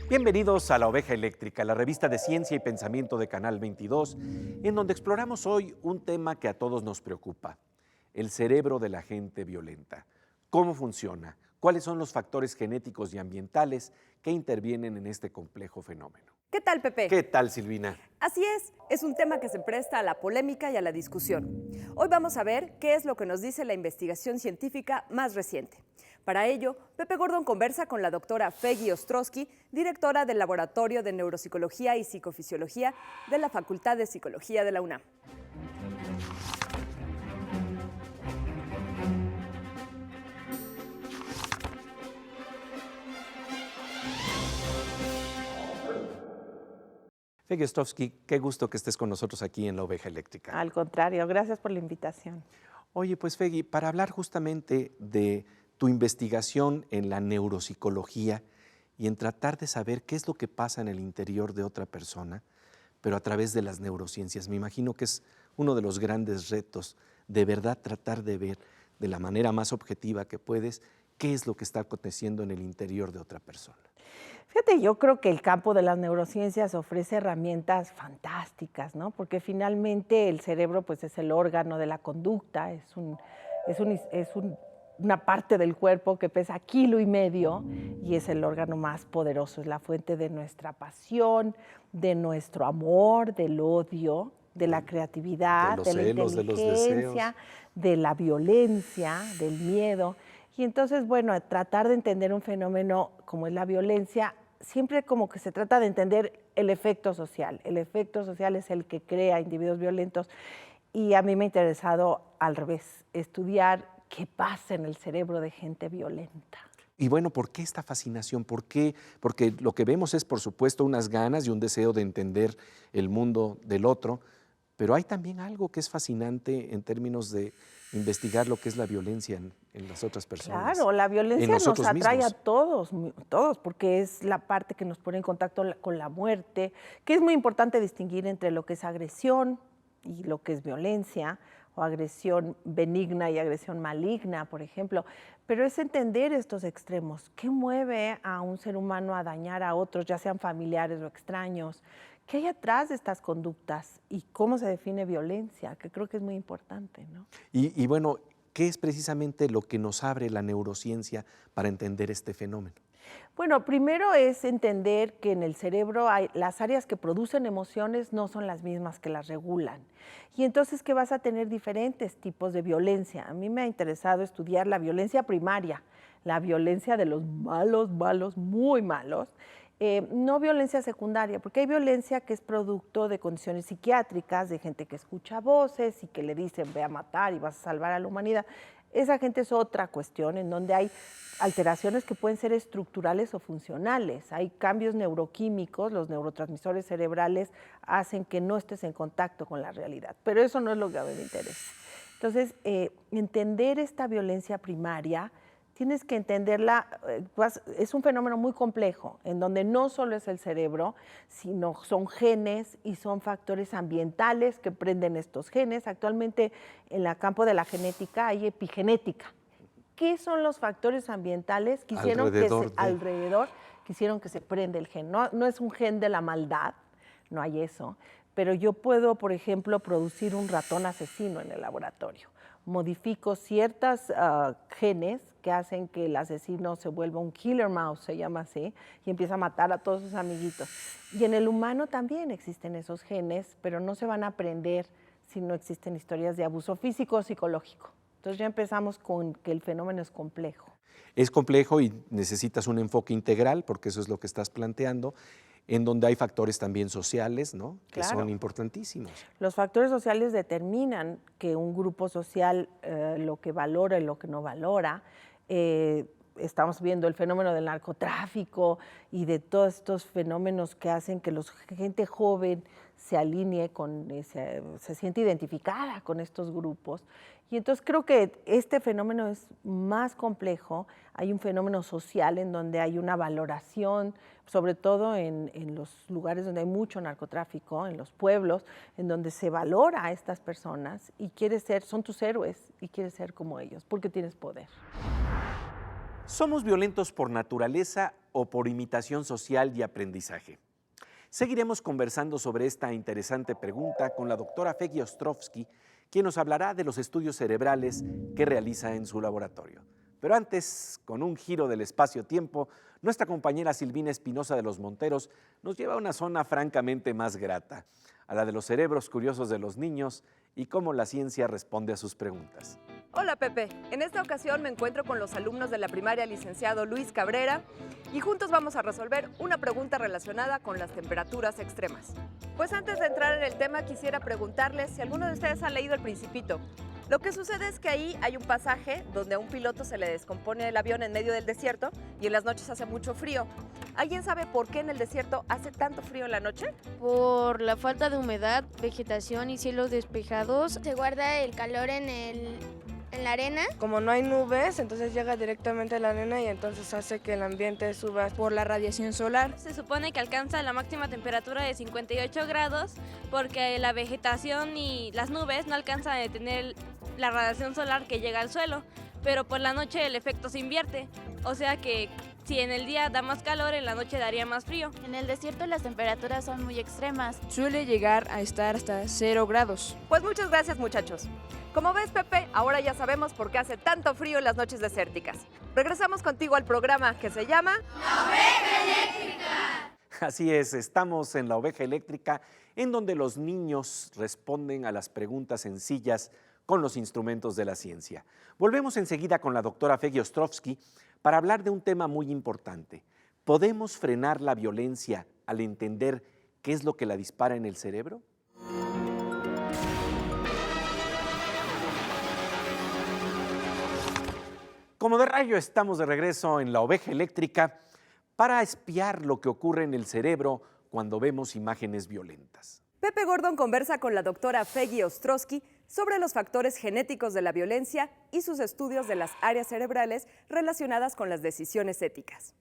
Bienvenidos a La Oveja Eléctrica, la revista de ciencia y pensamiento de Canal 22, en donde exploramos hoy un tema que a todos nos preocupa: el cerebro de la gente violenta. ¿Cómo funciona? ¿Cuáles son los factores genéticos y ambientales que intervienen en este complejo fenómeno? ¿Qué tal, Pepe? ¿Qué tal, Silvina? Así es un tema que se presta a la polémica y a la discusión. Hoy vamos a ver qué es lo que nos dice la investigación científica más reciente. Para ello, Pepe Gordon conversa con la doctora Feggy Ostrowski, directora del Laboratorio de Neuropsicología y Psicofisiología de la Facultad de Psicología de la UNAM. Feggy Ostrowski, qué gusto que estés con nosotros aquí en La Oveja Eléctrica. Al contrario, gracias por la invitación. Oye, pues Feggy, para hablar justamente de tu investigación en la neuropsicología y en tratar de saber qué es lo que pasa en el interior de otra persona, pero a través de las neurociencias. Me imagino que es uno de los grandes retos, de verdad tratar de ver de la manera más objetiva que puedes qué es lo que está aconteciendo en el interior de otra persona. Fíjate, yo creo que el campo de las neurociencias ofrece herramientas fantásticas, ¿no? Porque finalmente el cerebro pues, es el órgano de la conducta, una parte del cuerpo que pesa 1,5 kilos y es el órgano más poderoso, es la fuente de nuestra pasión, de nuestro amor, del odio, de la creatividad, De los de la celos, de los inteligencia, de la violencia, del miedo. Y entonces, bueno, tratar de entender un fenómeno como es la violencia, siempre como que se trata de entender el efecto social. El efecto social es el que crea individuos violentos y a mí me ha interesado al revés, estudiar qué pasa en el cerebro de gente violenta. Y bueno, ¿por qué esta fascinación? ¿Por qué? Porque lo que vemos es, por supuesto, unas ganas y un deseo de entender el mundo del otro, pero hay también algo que es fascinante en términos de investigar lo que es la violencia en las otras personas. Claro, la violencia nos atrae mismos. a todos, porque es la parte que nos pone en contacto con la muerte, que es muy importante distinguir entre lo que es agresión y lo que es violencia, o agresión benigna y agresión maligna, por ejemplo. Pero es entender estos extremos. ¿Qué mueve a un ser humano a dañar a otros, ya sean familiares o extraños? ¿Qué hay atrás de estas conductas? ¿Y cómo se define violencia? Que creo que es muy importante, ¿no? Y bueno, ¿qué es precisamente lo que nos abre la neurociencia para entender este fenómeno? Bueno, primero es entender que en el cerebro las áreas que producen emociones no son las mismas que las regulan. Y entonces que vas a tener diferentes tipos de violencia. A mí me ha interesado estudiar la violencia primaria, la violencia de los malos, muy malos. No violencia secundaria, porque hay violencia que es producto de condiciones psiquiátricas, de gente que escucha voces y que le dicen ve a matar y vas a salvar a la humanidad. Esa gente es otra cuestión en donde hay alteraciones que pueden ser estructurales o funcionales. Hay cambios neuroquímicos, los neurotransmisores cerebrales hacen que no estés en contacto con la realidad, pero eso no es lo que a mí me interesa. Entonces, entender esta violencia primaria, tienes que entenderla, es un fenómeno muy complejo, en donde no solo es el cerebro, sino son genes y son factores ambientales que prenden estos genes. Actualmente en el campo de la genética hay epigenética. ¿Qué son los factores ambientales que hicieron que se prenda el gen? No es un gen de la maldad, no hay eso, pero yo puedo, por ejemplo, producir un ratón asesino en el laboratorio. Modifico ciertos genes que hacen que el asesino se vuelva un killer mouse, se llama así, y empieza a matar a todos sus amiguitos. Y en el humano también existen esos genes, pero no se van a aprender si no existen historias de abuso físico o psicológico. Entonces ya empezamos con que el fenómeno es complejo. Es complejo y necesitas un enfoque integral, porque eso es lo que estás planteando, en donde hay factores también sociales, ¿no? Que Claro. son importantísimos. Los factores sociales determinan que un grupo social lo que valora y lo que no valora. Estamos viendo el fenómeno del narcotráfico y de todos estos fenómenos que hacen que la gente joven se alinee se siente identificada con estos grupos. Y entonces creo que este fenómeno es más complejo. Hay un fenómeno social en donde hay una valoración, sobre todo en los lugares donde hay mucho narcotráfico, en los pueblos, en donde se valora a estas personas y son tus héroes y quieres ser como ellos, porque tienes poder. ¿Somos violentos por naturaleza o por imitación social y aprendizaje? Seguiremos conversando sobre esta interesante pregunta con la doctora Feggy Ostrowski, quien nos hablará de los estudios cerebrales que realiza en su laboratorio. Pero antes, con un giro del espacio-tiempo, nuestra compañera Silvina Espinosa de los Monteros nos lleva a una zona francamente más grata, a la de los cerebros curiosos de los niños y cómo la ciencia responde a sus preguntas. Hola Pepe, en esta ocasión me encuentro con los alumnos de la primaria licenciado Luis Cabrera y juntos vamos a resolver una pregunta relacionada con las temperaturas extremas. Pues antes de entrar en el tema quisiera preguntarles si alguno de ustedes ha leído El Principito. Lo que sucede es que ahí hay un pasaje donde a un piloto se le descompone el avión en medio del desierto y en las noches hace mucho frío. ¿Alguien sabe por qué en el desierto hace tanto frío en la noche? Por la falta de humedad, vegetación y cielos despejados. Se guarda el calor en la arena. Como no hay nubes, entonces llega directamente a la arena y entonces hace que el ambiente suba por la radiación solar. Se supone que alcanza la máxima temperatura de 58 grados porque la vegetación y las nubes no alcanzan a detener la radiación solar que llega al suelo, pero por la noche el efecto se invierte, o sea que si en el día da más calor, en la noche daría más frío. En el desierto las temperaturas son muy extremas. Suele llegar a estar hasta 0 grados. Pues muchas gracias muchachos. Como ves Pepe, ahora ya sabemos por qué hace tanto frío en las noches desérticas. Regresamos contigo al programa que se llama La Oveja Eléctrica. Así es, estamos en La Oveja Eléctrica, en donde los niños responden a las preguntas sencillas con los instrumentos de la ciencia. Volvemos enseguida con la doctora Feggy Ostrowski para hablar de un tema muy importante. ¿Podemos frenar la violencia al entender qué es lo que la dispara en el cerebro? Como de rayo, estamos de regreso en La Oveja Eléctrica para espiar lo que ocurre en el cerebro cuando vemos imágenes violentas. Pepe Gordon conversa con la doctora Feggy Ostrowski sobre los factores genéticos de la violencia y sus estudios de las áreas cerebrales relacionadas con las decisiones éticas.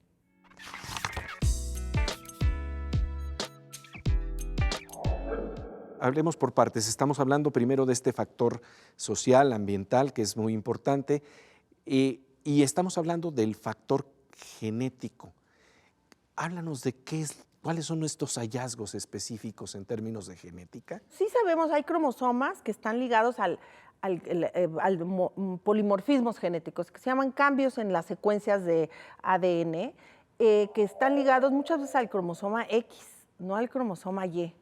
Hablemos por partes. Estamos hablando primero de este factor social, ambiental, que es muy importante, y estamos hablando del factor genético. Háblanos de cuáles son estos hallazgos específicos en términos de genética. Sí sabemos, hay cromosomas que están ligados al polimorfismos genéticos, que se llaman cambios en las secuencias de ADN, que están ligados muchas veces al cromosoma X, no al cromosoma Y,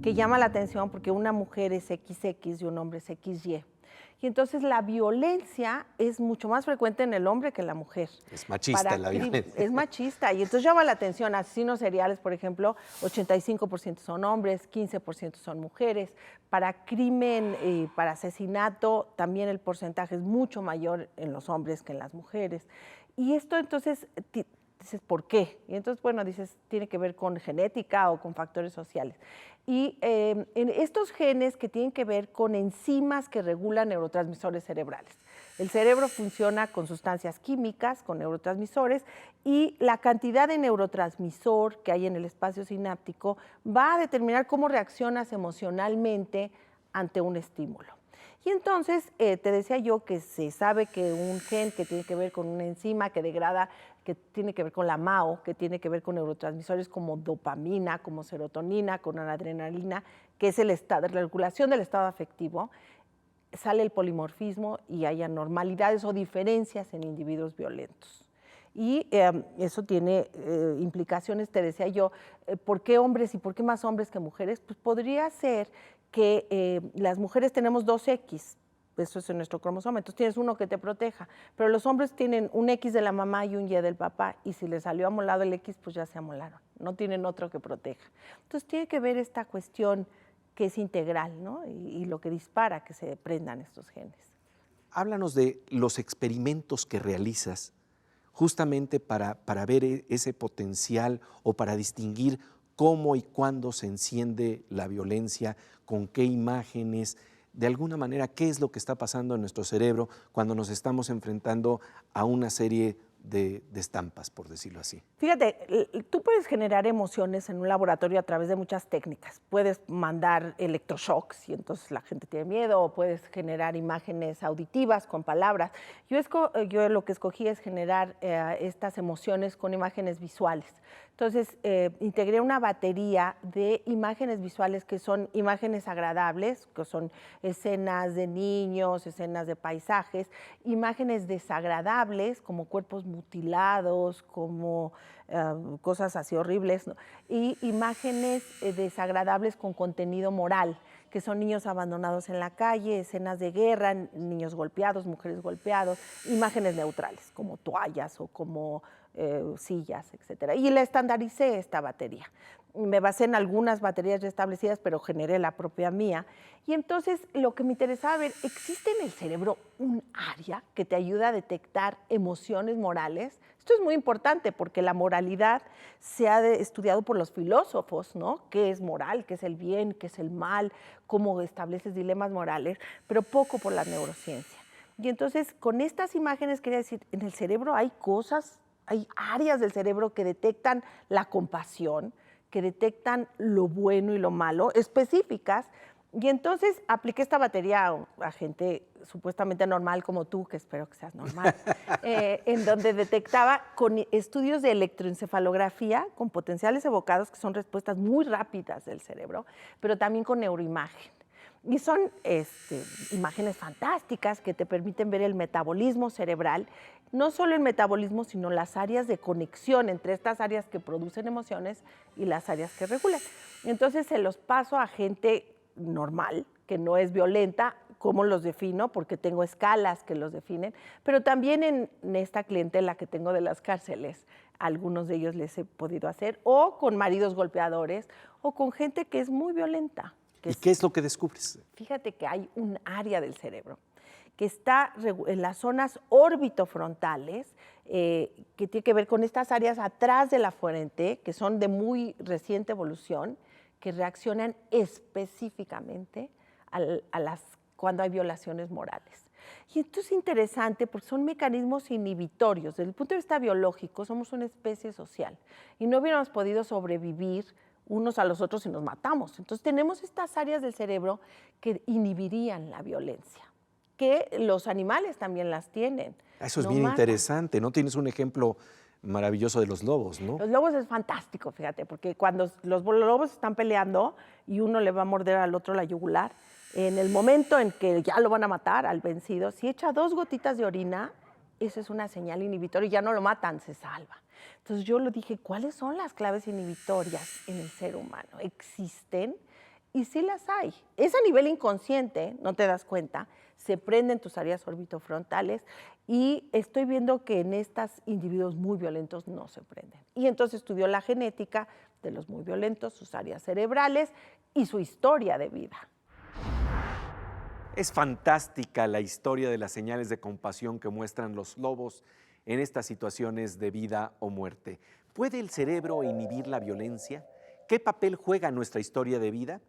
que llama la atención porque una mujer es XX y un hombre es XY. Y entonces la violencia es mucho más frecuente en el hombre que en la mujer. Es machista la violencia. Es machista y entonces llama la atención. Asesinos seriales, por ejemplo, 85% son hombres, 15% son mujeres. Para crimen, para asesinato, también el porcentaje es mucho mayor en los hombres que en las mujeres. Y esto entonces, dices, ¿por qué? Y entonces, bueno, dices, tiene que ver con genética o con factores sociales. Y en estos genes que tienen que ver con enzimas que regulan neurotransmisores cerebrales. El cerebro funciona con sustancias químicas, con neurotransmisores, y la cantidad de neurotransmisor que hay en el espacio sináptico va a determinar cómo reaccionas emocionalmente ante un estímulo. Y entonces, te decía yo que se sabe que un gen que tiene que ver con una enzima que degrada, que tiene que ver con la MAO, que tiene que ver con neurotransmisores como dopamina, como serotonina, con adrenalina, que es la regulación del estado afectivo, sale el polimorfismo y hay anormalidades o diferencias en individuos violentos. Y eso tiene implicaciones, te decía yo, ¿por qué hombres y por qué más hombres que mujeres? Pues podría ser que las mujeres tenemos 2X, eso es en nuestro cromosoma, entonces tienes uno que te proteja, pero los hombres tienen un X de la mamá y un Y del papá, y si les salió amolado el X, pues ya se amolaron, no tienen otro que proteja. Entonces tiene que ver esta cuestión que es integral, ¿no? Y lo que dispara que se prendan estos genes. Háblanos de los experimentos que realizas justamente para ver ese potencial o para distinguir cómo y cuándo se enciende la violencia, con qué imágenes, de alguna manera, qué es lo que está pasando en nuestro cerebro cuando nos estamos enfrentando a una serie de estampas, por decirlo así? Fíjate, tú puedes generar emociones en un laboratorio a través de muchas técnicas. Puedes mandar electroshocks y entonces la gente tiene miedo, o puedes generar imágenes auditivas con palabras. Yo lo que escogí es generar estas emociones con imágenes visuales. Entonces, integré una batería de imágenes visuales que son imágenes agradables, que son escenas de niños, escenas de paisajes, imágenes desagradables, como cuerpos mutilados, como cosas así horribles, ¿no? Y imágenes desagradables con contenido moral, que son niños abandonados en la calle, escenas de guerra, niños golpeados, mujeres golpeados, imágenes neutrales, como toallas o como sillas, etcétera. Y la estandaricé esta batería. Me basé en algunas baterías ya establecidas, pero generé la propia mía. Y entonces lo que me interesaba ver, ¿existe en el cerebro un área que te ayuda a detectar emociones morales? Esto es muy importante porque la moralidad se ha estudiado por los filósofos, ¿no? ¿Qué es moral? ¿Qué es el bien? ¿Qué es el mal? ¿Cómo estableces dilemas morales? Pero poco por la neurociencia. Y entonces con estas imágenes quería decir, en el cerebro hay cosas, hay áreas del cerebro que detectan la compasión, que detectan lo bueno y lo malo, específicas. Y entonces apliqué esta batería a gente supuestamente normal como tú, que espero que seas normal, en donde detectaba con estudios de electroencefalografía, con potenciales evocados, que son respuestas muy rápidas del cerebro, pero también con neuroimagen. Y son imágenes fantásticas que te permiten ver el metabolismo cerebral, no solo el metabolismo, sino las áreas de conexión entre estas áreas que producen emociones y las áreas que regulan. Entonces se los paso a gente normal, que no es violenta, ¿cómo los defino? Porque tengo escalas que los definen, pero también en esta clientela que tengo de las cárceles, algunos de ellos les he podido hacer, o con maridos golpeadores, o con gente que es muy violenta. ¿Y qué es lo que descubres? Fíjate que hay un área del cerebro que está en las zonas orbitofrontales, que tiene que ver con estas áreas atrás de la frente, que son de muy reciente evolución, que reaccionan específicamente cuando hay violaciones morales. Y esto es interesante porque son mecanismos inhibitorios. Desde el punto de vista biológico, somos una especie social y no hubiéramos podido sobrevivir unos a los otros si nos matamos. Entonces tenemos estas áreas del cerebro que inhibirían la violencia, que los animales también las tienen. Eso es bien interesante, ¿no? Tienes un ejemplo maravilloso de los lobos, ¿no? Los lobos es fantástico, fíjate, porque cuando los lobos están peleando y uno le va a morder al otro la yugular, en el momento en que ya lo van a matar al vencido, si echa 2 gotitas de orina, eso es una señal inhibitoria y ya no lo matan, se salva. Entonces yo le dije, ¿cuáles son las claves inhibitorias en el ser humano? ¿Existen? Y sí las hay. Es a nivel inconsciente, no te das cuenta, se prenden tus áreas orbitofrontales y estoy viendo que en estos individuos muy violentos no se prenden. Y entonces estudió la genética de los muy violentos, sus áreas cerebrales y su historia de vida. Es fantástica la historia de las señales de compasión que muestran los lobos en estas situaciones de vida o muerte. ¿Puede el cerebro inhibir la violencia? ¿Qué papel juega nuestra historia de vida?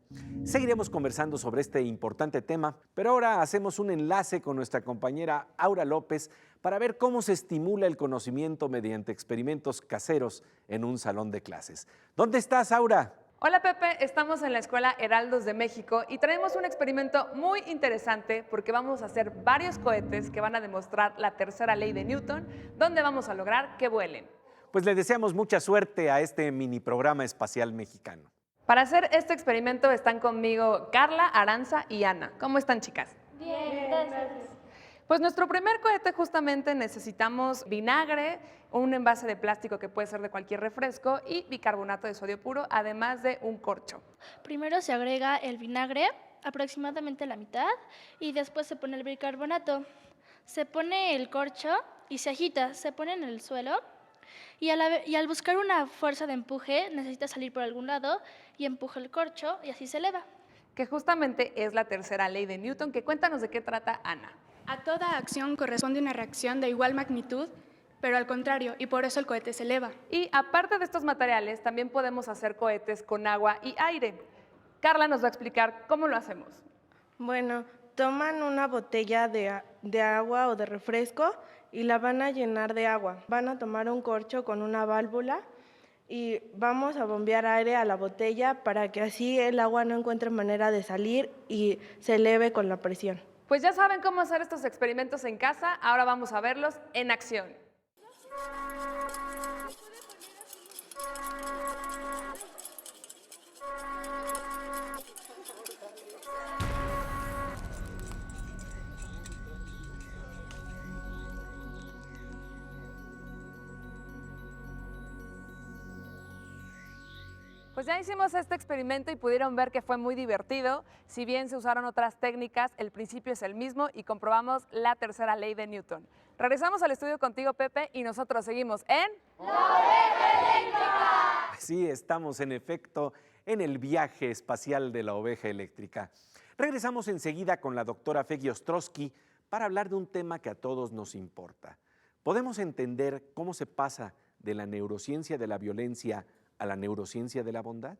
Seguiremos conversando sobre este importante tema, pero ahora hacemos un enlace con nuestra compañera Aura López para ver cómo se estimula el conocimiento mediante experimentos caseros en un salón de clases. ¿Dónde estás, Aura? Hola Pepe, estamos en la Escuela Heraldos de México y traemos un experimento muy interesante porque vamos a hacer varios cohetes que van a demostrar la tercera ley de Newton, donde vamos a lograr que vuelen. Pues le deseamos mucha suerte a este mini programa espacial mexicano. Para hacer este experimento están conmigo Carla, Aranza y Ana. ¿Cómo están, chicas? Bien, gracias. Pues nuestro primer cohete justamente necesitamos vinagre, un envase de plástico que puede ser de cualquier refresco y bicarbonato de sodio puro, además de un corcho. Primero se agrega el vinagre, aproximadamente la mitad, y después se pone el bicarbonato. Se pone el corcho y se agita, se pone en el suelo y al buscar una fuerza de empuje necesita salir por algún lado y empuja el corcho y así se eleva. Que justamente es la tercera ley de Newton, que cuéntanos de qué trata Ana. A toda acción corresponde una reacción de igual magnitud, pero al contrario, y por eso el cohete se eleva. Y aparte de estos materiales, también podemos hacer cohetes con agua y aire. Carla nos va a explicar cómo lo hacemos. Bueno, Toman una botella de agua o de refresco y la van a llenar de agua. Van a tomar un corcho con una válvula y vamos a bombear aire a la botella para que así el agua no encuentre manera de salir y se eleve con la presión. Pues ya saben cómo hacer estos experimentos en casa, ahora vamos a verlos en acción. Pues ya hicimos este experimento y pudieron ver que fue muy divertido. Si bien se usaron otras técnicas, el principio es el mismo y comprobamos la tercera ley de Newton. Regresamos al estudio contigo, Pepe, y nosotros seguimos en... ¡La Oveja Eléctrica! Sí, estamos en efecto en el viaje espacial de la Oveja Eléctrica. Regresamos enseguida con la doctora Feggy Ostrowski para hablar de un tema que a todos nos importa. ¿Podemos entender cómo se pasa de la neurociencia de la violencia a la neurociencia de la bondad?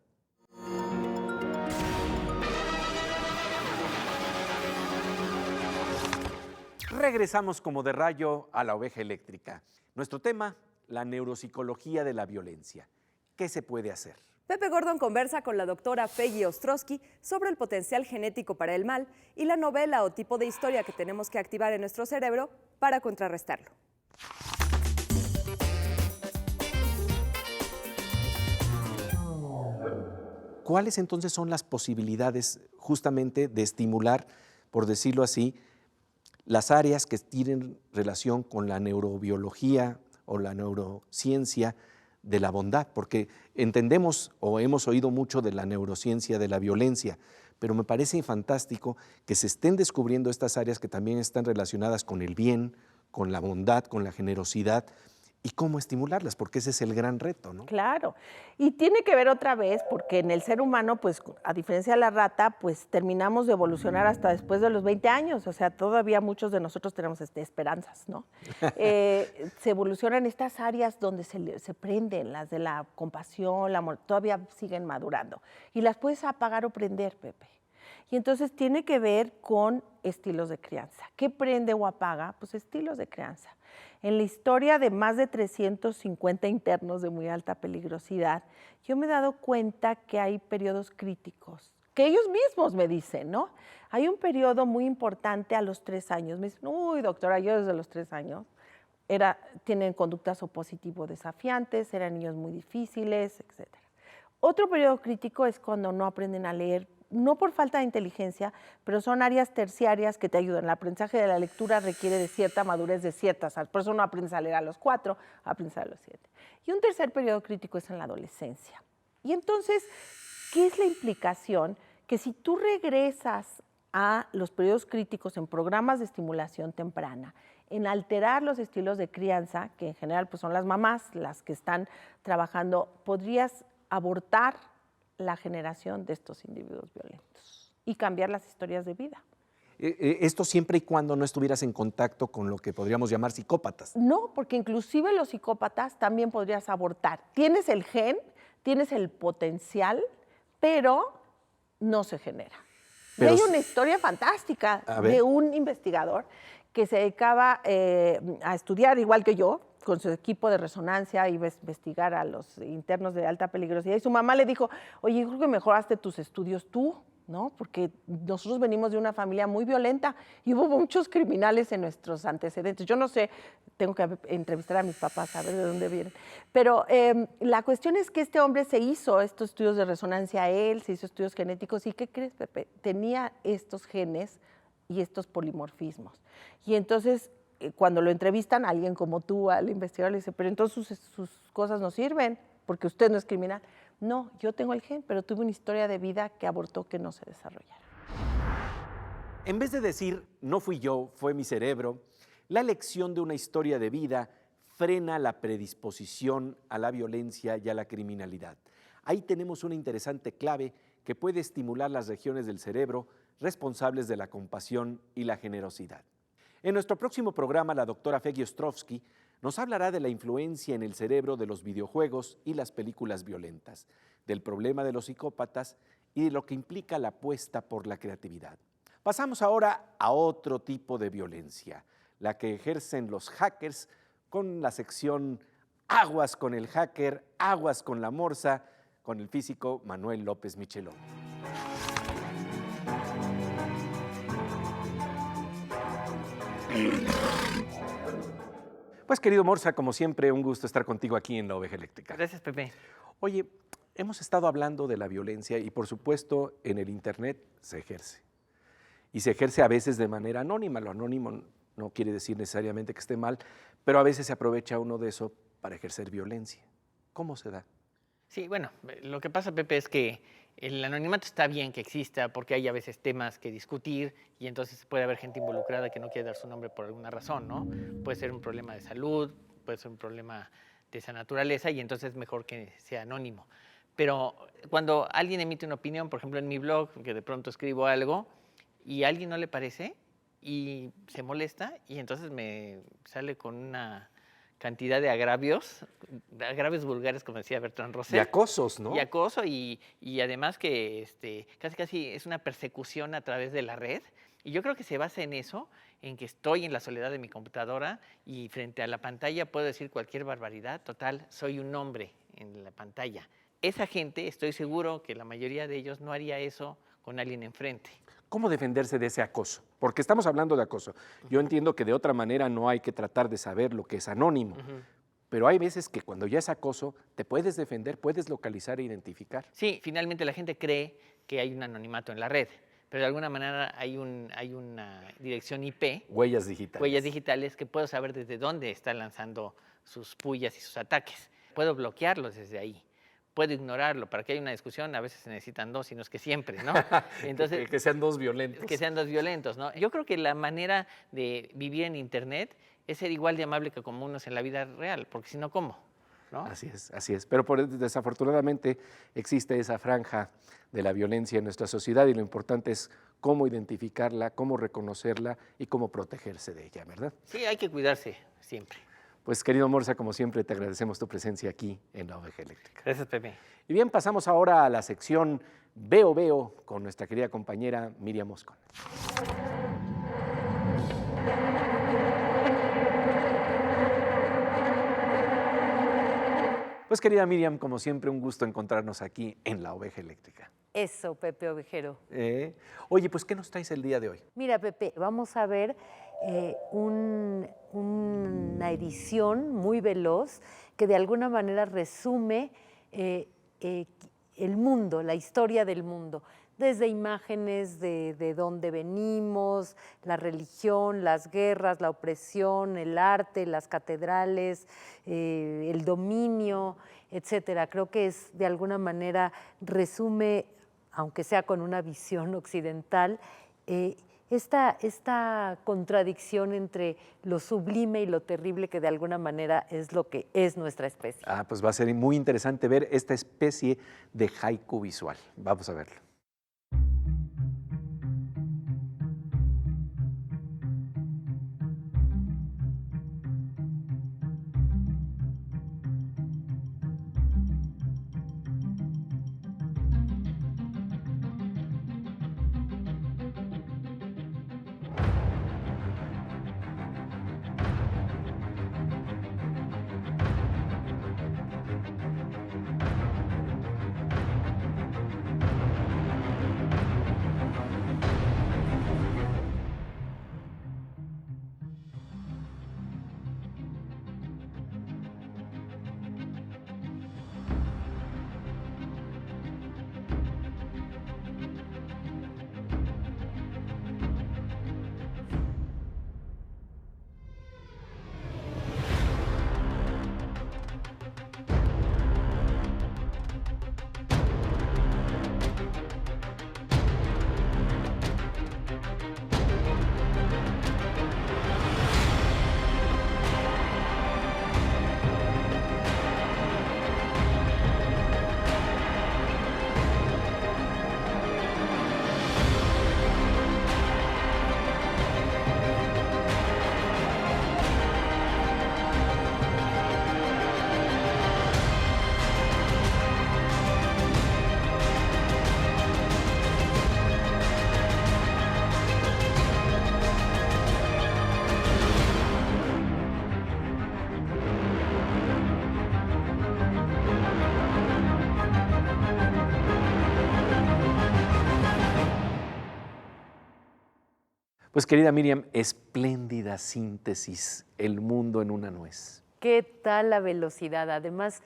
Regresamos como de rayo a la Oveja Eléctrica. Nuestro tema, la neuropsicología de la violencia. ¿Qué se puede hacer? Pepe Gordon conversa con la doctora Feggy Ostrowski sobre el potencial genético para el mal y la novela o tipo de historia que tenemos que activar en nuestro cerebro para contrarrestarlo. ¿Cuáles entonces son las posibilidades justamente de estimular, por decirlo así, las áreas que tienen relación con la neurobiología o la neurociencia de la bondad? Porque entendemos o hemos oído mucho de la neurociencia de la violencia, pero me parece fantástico que se estén descubriendo estas áreas que también están relacionadas con el bien, con la bondad, con la generosidad, y cómo estimularlas, porque ese es el gran reto, ¿no? Claro, y tiene que ver otra vez, porque en el ser humano, pues a diferencia de la rata, pues terminamos de evolucionar hasta después de los 20 años, o sea, todavía muchos de nosotros tenemos esperanzas, ¿no? Se evolucionan estas áreas donde se prenden, las de la compasión, la amor, todavía siguen madurando, y las puedes apagar o prender, Pepe. Y entonces tiene que ver con estilos de crianza. ¿Qué prende o apaga? Pues estilos de crianza. En la historia de más de 350 internos de muy alta peligrosidad, yo me he dado cuenta que hay periodos críticos, que ellos mismos me dicen, ¿no? Hay un periodo muy importante a los 3 años. Me dicen, uy, doctora, yo desde los 3 años tienen conductas opositivo desafiantes, eran niños muy difíciles, etc. Otro periodo crítico es cuando no aprenden a leer, no por falta de inteligencia, pero son áreas terciarias que te ayudan. El aprendizaje de la lectura requiere de cierta madurez de ciertas, por eso no aprendes a leer a los 4, aprendes a los 7. Y un tercer periodo crítico es en la adolescencia. Y entonces, ¿qué es la implicación? Que si tú regresas a los periodos críticos en programas de estimulación temprana, en alterar los estilos de crianza, que en general pues son las mamás las que están trabajando, podrías abortar la generación de estos individuos violentos y cambiar las historias de vida. Esto siempre y cuando no estuvieras en contacto con lo que podríamos llamar psicópatas. No, porque inclusive los psicópatas también podrías abortar. Tienes el gen, tienes el potencial, pero no se genera. Y hay una historia fantástica de un investigador que se dedicaba a estudiar, igual que yo, con su equipo de resonancia, iba a investigar a los internos de alta peligrosidad, y su mamá le dijo, oye, yo creo que mejoraste tus estudios tú, ¿no? Porque nosotros venimos de una familia muy violenta y hubo muchos criminales en nuestros antecedentes. Yo no sé, tengo que entrevistar a mis papás a ver de dónde vienen. Pero la cuestión es que este hombre se hizo estos estudios de resonancia, él se hizo estudios genéticos, y ¿qué crees, Pepe? Tenía estos genes y estos polimorfismos. Y entonces, cuando lo entrevistan a alguien como tú, al investigador, le dice, pero entonces sus cosas no sirven porque usted no es criminal. No, yo tengo el gen, pero tuve una historia de vida que abortó que no se desarrollara. En vez de decir, no fui yo, fue mi cerebro, la elección de una historia de vida frena la predisposición a la violencia y a la criminalidad. Ahí tenemos una interesante clave que puede estimular las regiones del cerebro responsables de la compasión y la generosidad. En nuestro próximo programa, la doctora Feggy Ostrowski nos hablará de la influencia en el cerebro de los videojuegos y las películas violentas, del problema de los psicópatas y de lo que implica la apuesta por la creatividad. Pasamos ahora a otro tipo de violencia, la que ejercen los hackers con la sección Aguas con el hacker, aguas con la morsa, con el físico Manuel López Michelón. Pues querido Morsa, como siempre, un gusto estar contigo aquí en La Oveja Eléctrica. Gracias, Pepe. Oye, hemos estado hablando de la violencia y por supuesto en el Internet se ejerce. Y se ejerce a veces de manera anónima. Lo anónimo no quiere decir necesariamente que esté mal, pero a veces se aprovecha uno de eso para ejercer violencia. ¿Cómo se da? Sí, bueno, lo que pasa, Pepe, es que el anonimato está bien que exista porque hay a veces temas que discutir y entonces puede haber gente involucrada que no quiere dar su nombre por alguna razón, ¿no? Puede ser un problema de salud, puede ser un problema de esa naturaleza y entonces es mejor que sea anónimo. Pero cuando alguien emite una opinión, por ejemplo en mi blog, que de pronto escribo algo y a alguien no le parece y se molesta y entonces me sale con una cantidad de agravios vulgares, como decía Bertrand Russell. Y acosos, ¿no? Y acoso y además que casi es una persecución a través de la red. Y yo creo que se basa en eso, en que estoy en la soledad de mi computadora y frente a la pantalla puedo decir cualquier barbaridad. Total, soy un hombre en la pantalla. Esa gente, estoy seguro que la mayoría de ellos no haría eso con alguien enfrente. ¿Cómo defenderse de ese acoso? Porque estamos hablando de acoso. Yo entiendo que de otra manera no hay que tratar de saber lo que es anónimo, pero hay veces que cuando ya es acoso, te puedes defender, puedes localizar e identificar. Sí, finalmente la gente cree que hay un anonimato en la red, pero de alguna manera hay una dirección IP. Huellas digitales. Huellas digitales que puedo saber desde dónde está lanzando sus pullas y sus ataques. Puedo bloquearlos desde ahí. Puedo ignorarlo. Para que haya una discusión a veces se necesitan dos, sino es que siempre, ¿no? Entonces, que sean dos violentos. Que sean dos violentos, ¿no? Yo creo que la manera de vivir en Internet es ser igual de amable que como uno es en la vida real, porque si no, ¿cómo? ¿No? Así es. Pero desafortunadamente existe esa franja de la violencia en nuestra sociedad y lo importante es cómo identificarla, cómo reconocerla y cómo protegerse de ella, ¿verdad? Sí, hay que cuidarse siempre. Pues querido Morsa, como siempre te agradecemos tu presencia aquí en La Oveja Eléctrica. Gracias, Pepe. Y bien, pasamos ahora a la sección Veo con nuestra querida compañera Miriam Moscón. Pues querida Miriam, como siempre, un gusto encontrarnos aquí en La Oveja Eléctrica. Eso, Pepe Ovejero. Oye, pues, ¿qué nos traes el día de hoy? Mira, Pepe, vamos a ver una edición muy veloz que de alguna manera resume el mundo, la historia del mundo, desde imágenes de dónde venimos, la religión, las guerras, la opresión, el arte, las catedrales, el dominio, etcétera. Creo que es de alguna manera resume, aunque sea con una visión occidental, esta contradicción entre lo sublime y lo terrible que de alguna manera es lo que es nuestra especie. Pues va a ser muy interesante ver esta especie de haiku visual. Vamos a verlo. Pues querida Miriam, espléndida síntesis, el mundo en una nuez. ¿Qué tal la velocidad? Además,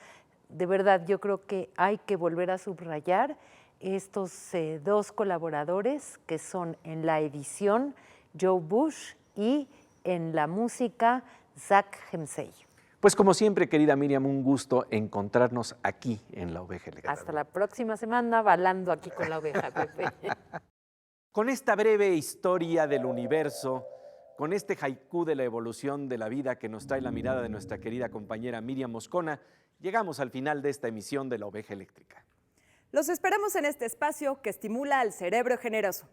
de verdad, yo creo que hay que volver a subrayar estos dos colaboradores que son en la edición Joe Bush y en la música Zach Hemsey. Pues como siempre, querida Miriam, un gusto encontrarnos aquí en La Oveja Elegante. Hasta la próxima semana, balando aquí con la oveja, Pepe. Con esta breve historia del universo, con este haiku de la evolución de la vida que nos trae la mirada de nuestra querida compañera Miriam Moscona, llegamos al final de esta emisión de La Oveja Eléctrica. Los esperamos en este espacio que estimula al cerebro generoso.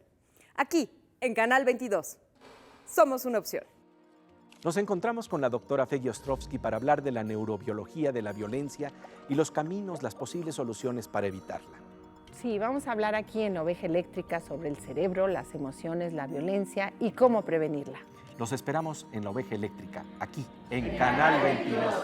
Aquí, en Canal 22. Somos una opción. Nos encontramos con la doctora Feggy Ostrowski para hablar de la neurobiología de la violencia y los caminos, las posibles soluciones para evitarla. Sí, vamos a hablar aquí en Oveja Eléctrica sobre el cerebro, las emociones, la violencia y cómo prevenirla. Los esperamos en La Oveja Eléctrica, aquí, en Canal 22.